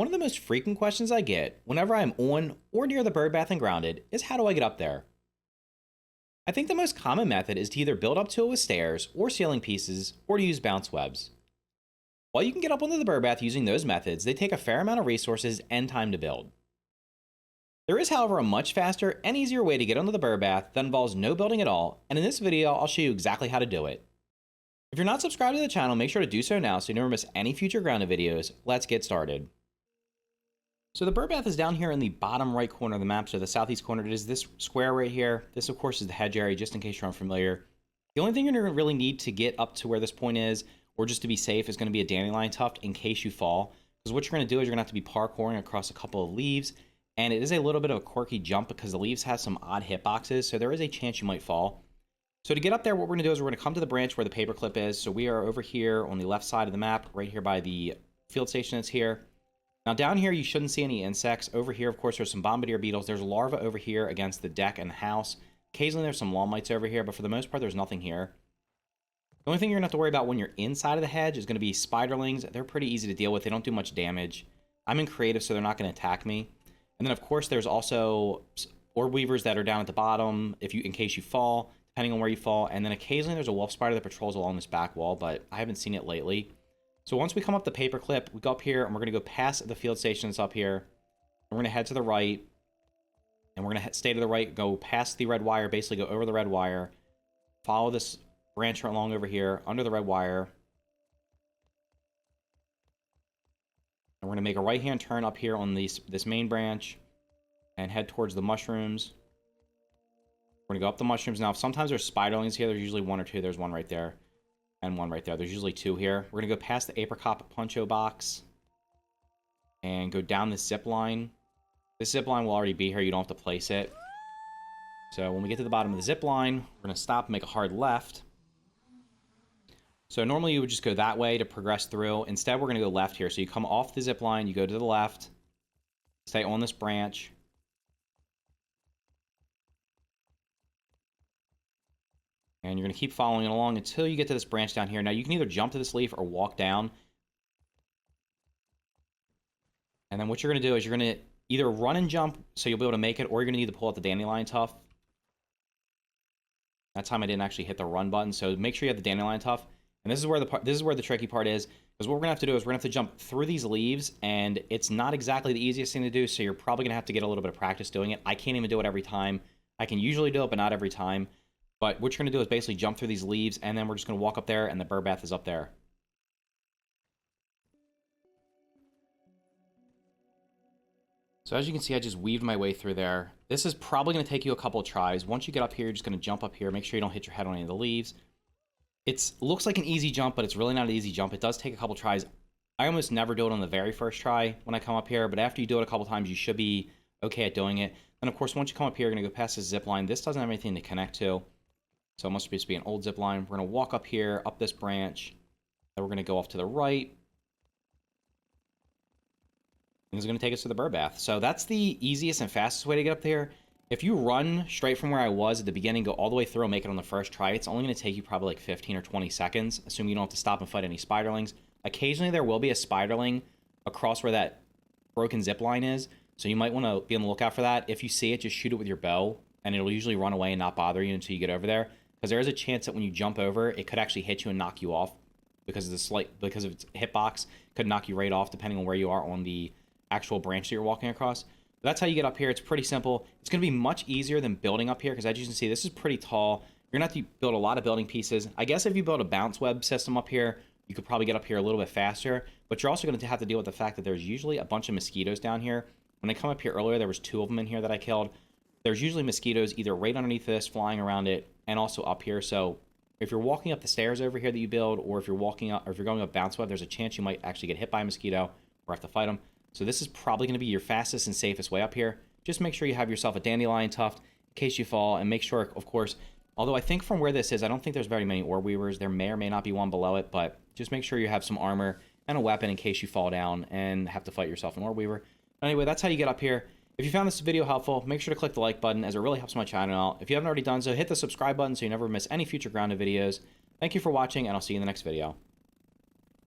One of the most frequent questions I get whenever I'm on or near the Birdbath and Grounded is how do I get up there? I think the most common method is to either build up to it with stairs or ceiling pieces or to use bounce webs. While you can get up onto the Birdbath using those methods, they take a fair amount of resources and time to build. There is, however, a much faster and easier way to get onto the Birdbath that involves no building at all, and in this video I'll show you exactly how to do it. If you're not subscribed to the channel, make sure to do so now so you never miss any future Grounded videos. Let's get started. So the Birdbath is down here in the bottom right corner of the map, so the southeast corner. It is this square right here. This, of course, is the hedge area, just in case you're unfamiliar. The only thing you're going to really need to get up to where this point is, or just to be safe, is going to be a dandelion tuft in case you fall. Because what you're going to do is you're going to have to be parkouring across a couple of leaves, and it is a little bit of a quirky jump because the leaves have some odd hitboxes, so there is a chance you might fall. So to get up there, what we're going to do is we're going to come to the branch where the paperclip is. So we are over here on the left side of the map, right here by the field station that's here. Now down here, you shouldn't see any insects. Over here, of course, there's some bombardier beetles. There's larvae over here against the deck and the house. Occasionally, there's some lawn mites over here, but for the most part, there's nothing here. The only thing you're going to have to worry about when you're inside of the hedge is going to be spiderlings. They're pretty easy to deal with. They don't do much damage. I'm in creative, so they're not going to attack me. And then, of course, there's also orb weavers that are down at the bottom in case you fall, depending on where you fall. And then occasionally, there's a wolf spider that patrols along this back wall, but I haven't seen it lately. So once we come up the paperclip, we go up here, and we're going to go past the field stations up here. We're going to head to the right, and we're going to stay to the right, go past the red wire, basically go over the red wire, follow this branch along over here, under the red wire. And we're going to make a right-hand turn up here on this main branch, and head towards the mushrooms. We're going to go up the mushrooms. Now, sometimes there's spiderlings here. There's usually one or two. There's one right there. And one right there. There's usually two here. We're going to go past the apricot poncho box and go down this zip line. This zip line will already be here. You don't have to place it. So when we get to the bottom of the zip line, we're going to stop and make a hard left. So normally you would just go that way to progress through. Instead, we're going to go left here. So you come off the zip line, you go to the left, stay on this branch. And you're going to keep following it along until you get to this branch down here. Now, you can either jump to this leaf or walk down. And then what you're going to do is you're going to either run and jump so you'll be able to make it, or you're going to need to pull out the dandelion tuft. That time I didn't actually hit the run button, so make sure you have the dandelion tuft. And this is where the tricky part is, because what we're going to have to do is we're going to have to jump through these leaves, and it's not exactly the easiest thing to do, so you're probably going to have to get a little bit of practice doing it. I can't even do it every time. I can usually do it, but not every time. But what you're going to do is basically jump through these leaves, and then we're just going to walk up there, and the Birdbath is up there. So as you can see, I just weaved my way through there. This is probably going to take you a couple of tries. Once you get up here, you're just going to jump up here. Make sure you don't hit your head on any of the leaves. It looks like an easy jump, but it's really not an easy jump. It does take a couple tries. I almost never do it on the very first try when I come up here, but after you do it a couple times, you should be okay at doing it. And of course, once you come up here, you're going to go past this zip line. This doesn't have anything to connect to. So it must just be an old zip line. We're going to walk up here, up this branch. Then we're going to go off to the right. And it's going to take us to the Birdbath. So that's the easiest and fastest way to get up there. If you run straight from where I was at the beginning, go all the way through and make it on the first try, it's only going to take you probably like 15 or 20 seconds, assuming you don't have to stop and fight any spiderlings. Occasionally there will be a spiderling across where that broken zip line is. So you might want to be on the lookout for that. If you see it, just shoot it with your bow, and it'll usually run away and not bother you until you get over there. Because there is a chance that when you jump over, it could actually hit you and knock you off because of its hitbox. Could knock you right off depending on where you are on the actual branch that you're walking across. But that's how you get up here. It's pretty simple. It's going to be much easier than building up here because as you can see, this is pretty tall. You're going to have to build a lot of building pieces. I guess if you build a bounce web system up here, you could probably get up here a little bit faster. But you're also going to have to deal with the fact that there's usually a bunch of mosquitoes down here. When I come up here earlier, there was 2 of them in here that I killed. There's usually mosquitoes either right underneath this, flying around it, and also up here. So if you're walking up the stairs over here that you build, or if you're walking up, or if you're going up bounce web, there's a chance you might actually get hit by a mosquito or have to fight them. So this is probably going to be your fastest and safest way up here. Just make sure you have yourself a dandelion tuft in case you fall, and make sure, of course, although I think from where this is, I don't think there's very many orb weavers. There may or may not be one below it, but just make sure you have some armor and a weapon in case you fall down and have to fight yourself an orb weaver. Anyway, that's how you get up here. If you found this video helpful, make sure to click the like button as it really helps my channel out. If you haven't already done so, hit the subscribe button so you never miss any future Grounded videos. Thank you for watching, and I'll see you in the next video.